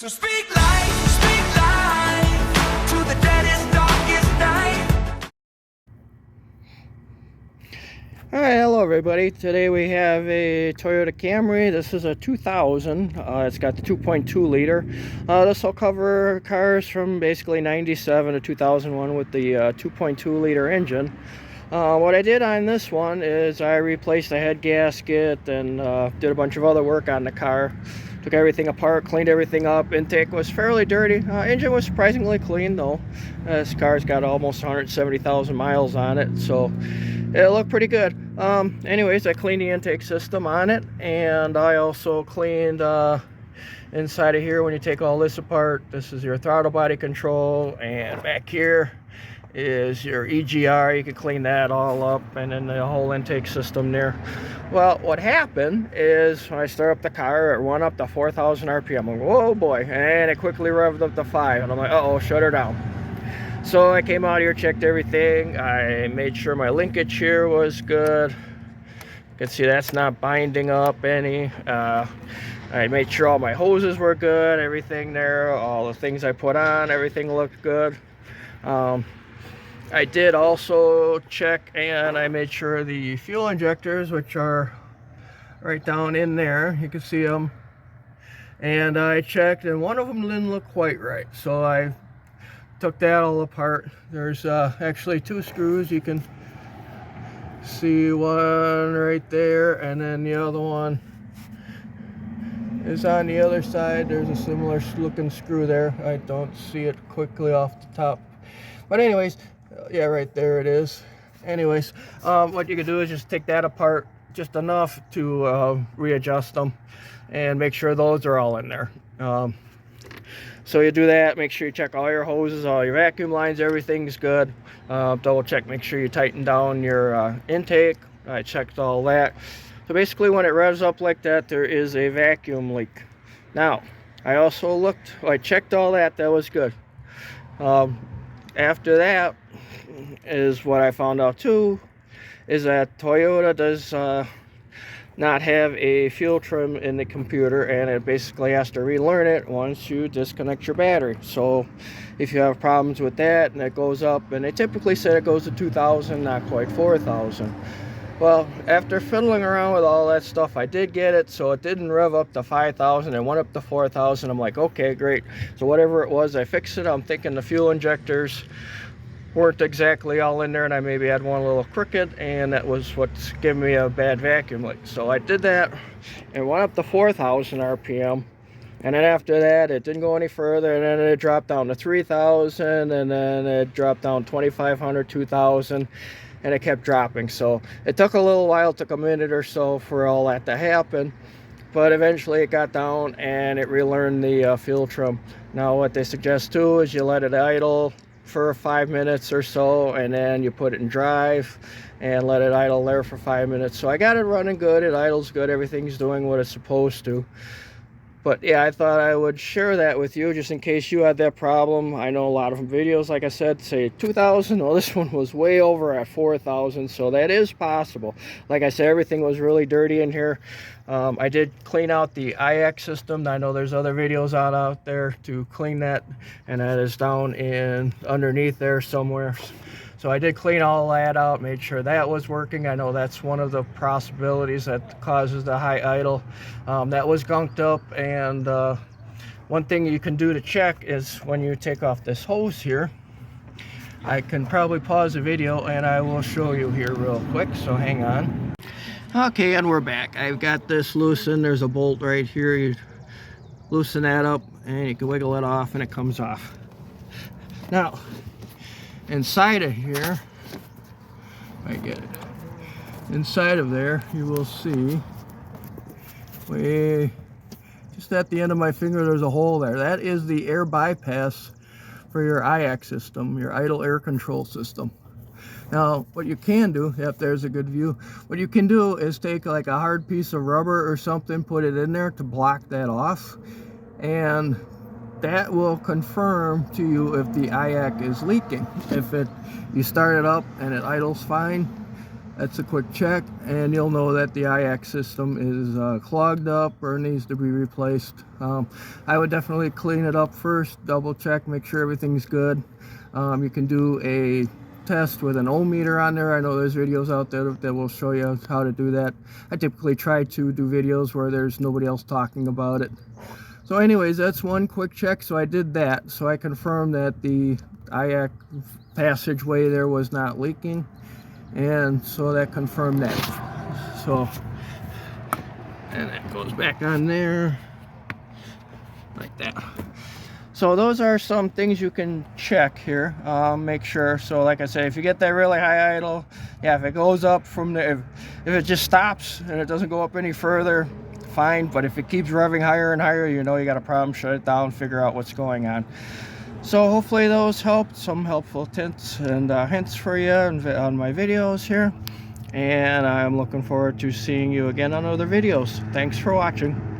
So speak life to the deadest, darkest night. Alright, hello everybody. Today we have a Toyota Camry. This is a 2000. It's got the 2.2 liter. This will cover cars from basically 97 to 2001 with the 2.2 liter engine. What I did on this one is I replaced the head gasket and did a bunch of other work on the car. Took everything apart, cleaned everything up. Intake was fairly dirty. Engine was surprisingly clean though. This car's got almost 170,000 miles on it, so it looked pretty good. Anyways, I cleaned the intake system on it, and I also cleaned inside of here. When you take all this apart, this is your throttle body control, and back here is your EGR. You can clean that all up, and then the whole intake system there. Well, what happened is when I started up the car, it went up to 4,000 RPM. I'm like, whoa boy, and it quickly revved up to 5, and I'm like, uh-oh, shut her down. So I came out here, checked everything. I made sure my linkage here was good. You can see that's not binding up any. I made sure all my hoses were good, everything there, all the things I put on, everything looked good. I did also check, and I made sure the fuel injectors, which are right down in there, you can see them, and I checked, and one of them didn't look quite right, so I took that all apart. There's actually 2 screws. You can see one right there, and then the other one is on the other side. There's a similar looking screw there. I don't see it quickly off the top, but anyways, yeah, right there it is. Anyways, what you can do is just take that apart just enough to readjust them and make sure those are all in there. So you do that, make sure you check all your hoses, all your vacuum lines, everything's good. Double check, make sure you tighten down your intake. I checked all that. So basically when it revs up like that, there is a vacuum leak. Now, I also looked, I checked all that, that was good. After that is what I found out too, is that Toyota does not have a fuel trim in the computer, and it basically has to relearn it once you disconnect your battery. So if you have problems with that and it goes up, and they typically said it goes to 2,000, not quite 4,000. Well, after fiddling around with all that stuff, I did get it, so it didn't rev up to 5,000. It went up to 4,000. I'm like, okay, great. So whatever it was, I fixed it. I'm thinking the fuel injectors weren't exactly all in there, and I maybe had one a little crooked, and that was what's giving me a bad vacuum leak. So I did that, and went up to 4,000 RPM, and then after that it didn't go any further, and then it dropped down to 3,000, and then it dropped down 2,500, 2,000, and it kept dropping. So it took a little while, it took a minute or so for all that to happen, but eventually it got down and it relearned the fuel trim. Now what they suggest too is you let it idle for 5 minutes or so, and then you put it in drive and let it idle there for 5 minutes. So I got it running good, it idles good, everything's doing what it's supposed to. But yeah, I thought I would share that with you just in case you had that problem. I know a lot of videos, like I said, say 2,000. Well, this one was way over at 4,000, so that is possible. Like I said, everything was really dirty in here. I did clean out the IX system. I know there's other videos out there to clean that, and that is down in underneath there somewhere. So I did clean all that out, made sure that was working. I know that's one of the possibilities that causes the high idle. That was gunked up, and one thing you can do to check is when you take off this hose here. I can probably pause the video and I will show you here real quick, so hang on. Okay, and we're back. I've got this loosened. There's a bolt right here. You loosen that up and you can wiggle it off and it comes off. Now, inside of here, I get it. Inside of there, you will see, way just at the end of my finger, there's a hole there. That is the air bypass for your IX system, your idle air control system. Now, what you can do, yep, there's a good view. What you can do is take like a hard piece of rubber or something, put it in there to block that off, and that will confirm to you if the IAC is leaking. If you start it up and it idles fine, That's a quick check, and you'll know that the IX system is clogged up or needs to be replaced. I would definitely clean it up first, double check, make sure everything's good. You can do a test with an ohm meter on there. I know there's videos out there that will show you how to do that. I typically try to do videos where there's nobody else talking about it. So anyways, that's one quick check. So I did that. So I confirmed that the IX passageway there was not leaking. And so that confirmed that. So, and that goes back on there like that. So those are some things you can check here. Make sure. So like I say, if you get that really high idle, yeah, if it goes up from there, if it just stops and it doesn't go up any further, fine. But if it keeps revving higher and higher, you know you got a problem. Shut it down, figure out what's going on. So hopefully those helped, some helpful hints and hints for you on my videos here. And I'm looking forward to seeing you again on other videos. Thanks for watching.